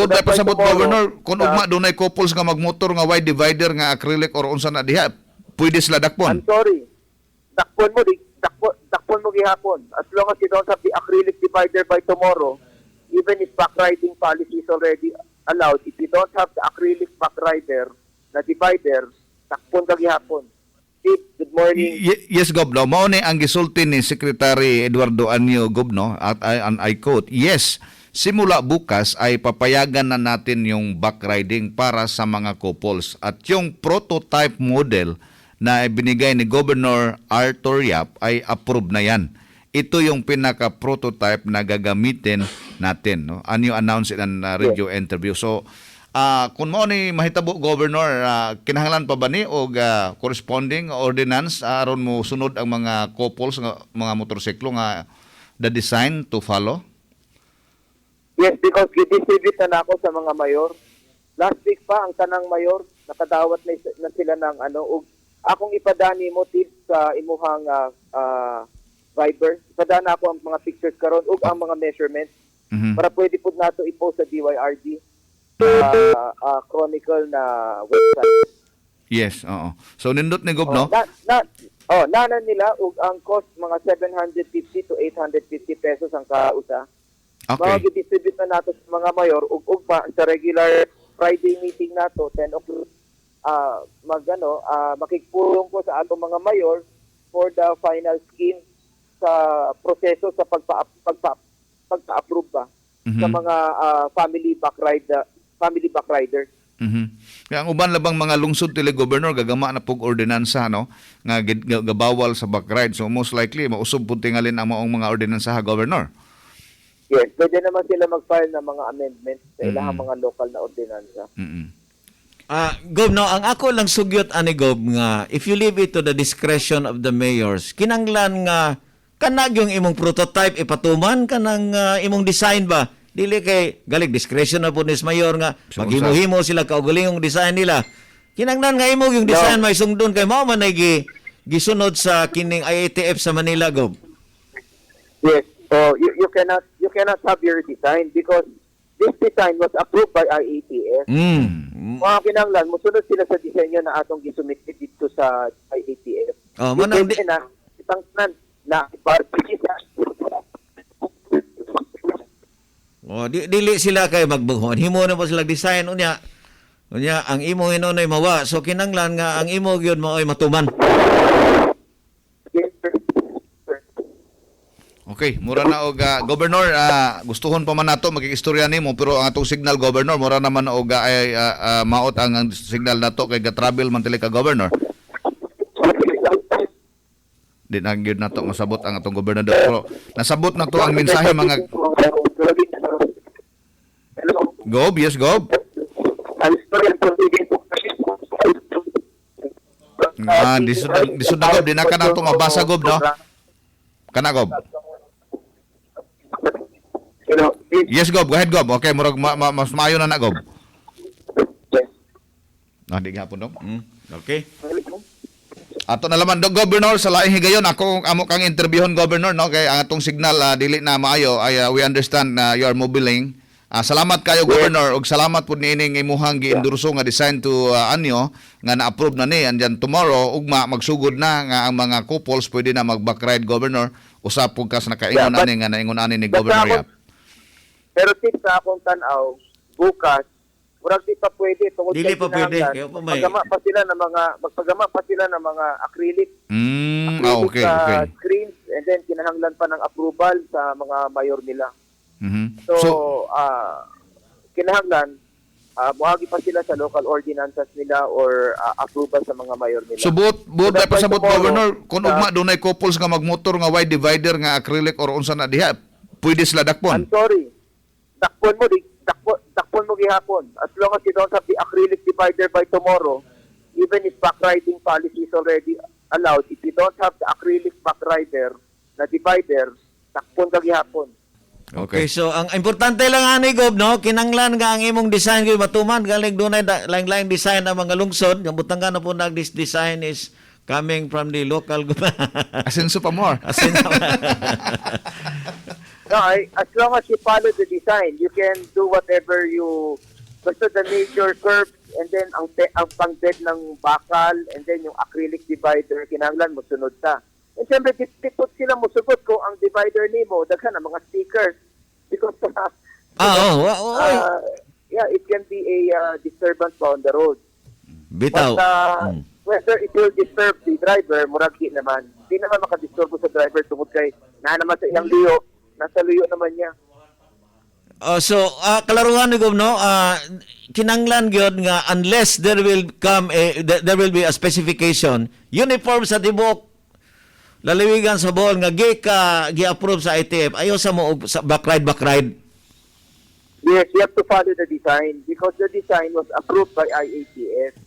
Tuod that's na why pasabot tomorrow, governor kung ugma dunay couples nga magmotor nga wide divider nga acrylic or unsa na diha, pwede sila dakpon. I'm sorry. Dakpon mo gihapon. As long as you don't have the acrylic divider by tomorrow, even if backriding policy is already allowed, if you don't have the acrylic backrider na divider, dakpon ka gihapon. Chief, good morning. Yes, Gobno. Mao ni ang gisulti ni Secretary Eduardo Anyo, Gobno, at I quote, yes, simula bukas ay papayagan na natin yung backriding para sa mga couples. At yung prototype model na binigay ni Governor Arthur Yap ay approved na yan. Ito yung pinaka-prototype na gagamitin natin. No? Anyo announced in a radio interview. So, kung mo ni mahitabo governor, kinahanglan pa ba ni og corresponding ordinance aron mo sunod ang mga couples nga mga motorsiklo nga the design to follow? Yes, because gidistribute na ako sa mga mayor. Last week pa ang tanang mayor nakadawat na sila ng ug akong ipadani mo tips sa imuhang Viber. Ipadana ako ang mga pictures karon ug ang mga measurements para pwede pud nato i-post sa DYRD. Chronicle na website. Yes, oo. So nindot ni Gobno. Nana nila ug ang cost mga 750 to 850 pesos ang kausa. Okay. Mga gidistribute na nato sa mga mayor ug pa sa regular Friday meeting nato 10 o'clock makikpulong ko sa atong mga mayor for the final scheme sa proseso sa pagpa-approve ba sa mga family backriders. Kaya ang uban labang mga lungsod tili governor gagama na pug ordinansa no nga gabawal sa backride. So most likely mausob pud tingalin ang maong mga ordinansa governor. Yes, pwede naman sila mag-file ng mga amendments sa ilang mga local na ordinansa. Gob, no, ang ako lang sugyot ani Gob nga if you leave it to the discretion of the mayors, kinanglan nga kanag yung imong prototype ipatuman kanang imong design ba? Dili kay galig discretion na po ni mayor nga maghimo-himo sila kaugalingong design nila. Kinanglan nga imo yung design may sungdon kay mao man ay gisunod sa kining IATF sa Manila, Gob. Yes. So you cannot have your design because this design was approved by IATF. Mga kinanglan mosunod sila sa disenyo na atong gisumit dito sa IATF. Oh, mo nang itangnan na party dili sila kay magbuhon. Himo na po sila design unya. Unya ang imo inonay mawa. So kinanglan nga ang imo gyud maoy matuman. Okay, mura na og governor gustuhon pa man nato makikistorya nimo pero ang atong signal governor mura naman og ay maot ang signal nato kay ga-travel man tili ka governor. Di na gyud nato masabot ang atong gobernador pero nasabot na to ang mensahe mga Gob, yes, Gob. Disud na Gob, di na ka na ito mabasa, Gob, no? Kana, Gob. Yes, Gob, go ahead, Gob. Okay, murag mas maayo na Gob. Di nga po, no? Okay. Ato na laman, Governor, sa laing higayon, ako amo kang interviewon, Governor, no? Kay ang atong signal, dili na maayo, we understand you are mobiling. Salamat kayo Governor ug salamat pud niining imuhang giendorso nga design to anyo nga na-approve na ni andyan tomorrow ugma magsugod na nga ang mga couples pwede na mag-backride Governor usap pug kas nakaingon ani nga naingon ani ni Governor Yap. Pero tip sa akong tan-aw bukas murag di pa pwede tungod dili pa pwede kayo pa may magpagama pa sila ng mga acrylic okay. Screens and then kinahanglan pa ng approval sa mga mayor nila. So, kinahanglan, muagi pa sila sa local ordinances nila or approval sa mga mayor nila. So, buot na pasabot, Governor, kung ugma dunay couples nga magmotor nga wide divider nga acrylic or unsa na diha, pwede sila dakpon? I'm sorry. Dakpon mo gihapon. As long as you don't have the acrylic divider by tomorrow, even if backriding policy is already allowed, if you don't have the acrylic backrider na divider, dakpon ka gihapon. Okay, so ang importante lang ani Gob, no, kinanglan nga ang imong design gyud matuman galing dunay lain-lain design ang mga lungsod, ang butang na po this design is coming from the local Asenso pa more. Asenso. No, as long as you follow the design, you can do whatever you... Basta the major curves, and then ang pang-bed ng bakal, and then yung acrylic divider, kinahanglan mo sunod ta. And siyempre, tipot sila mo sugot ko ang divider nimo, daghan ang mga stickers. Because, yeah, it can be a disturbance on the road. Bitaw. But whether it will disturb the driver, muragi naman. Hindi naman makadisturbo sa driver tungkol kay na naman sa iyang liyo. Nasa liyo naman niya. So, kalaruhan ni Gob, no? Kinanglan gyud nga unless there will be a specification, uniform sa tibok, lalawigan sa Bohol nga gi-approve sa ITF, ayaw sa mo sa backride. Yes, you have to follow the design because the design was approved by IATF.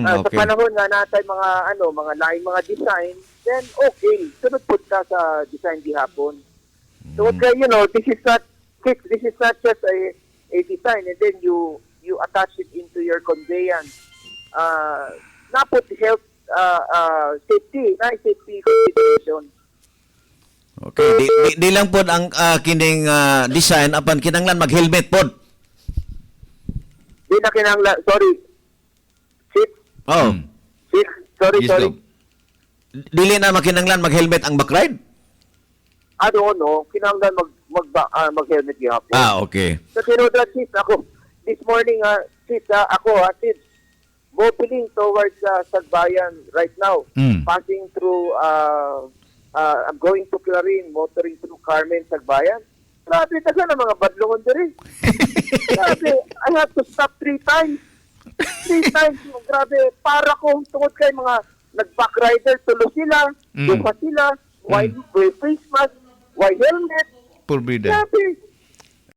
Sa Okay. panahon nga natin mga laing mga design, then okay, sunod po ka sa design gihapon. So this is not just a design, and then you attach it into your conveyance. Napot health safety consideration. Okay, di lang pod ang kining design apan kinanglan mag-helmet pod. Di na kinanglan, sorry. Oh. Sorry. Gob. Dili na makinanglan mag-helmet ang backride? Kinanglan mag-helmet gihapon. Okay. So, tinudad, sis, ako, this morning, sis, mobiling towards Sagbayan right now, passing through, I'm going to Clarin, motoring through Carmen, Sagbayan. Grabe, taga na mga badlongon din. Grabe, I have to stop 3 times. 3 times, grabe, para ko tungkol kay mga nag-backrider, tulo sila, dupa sila, why face mask, why helmet. Purbida. Grabe,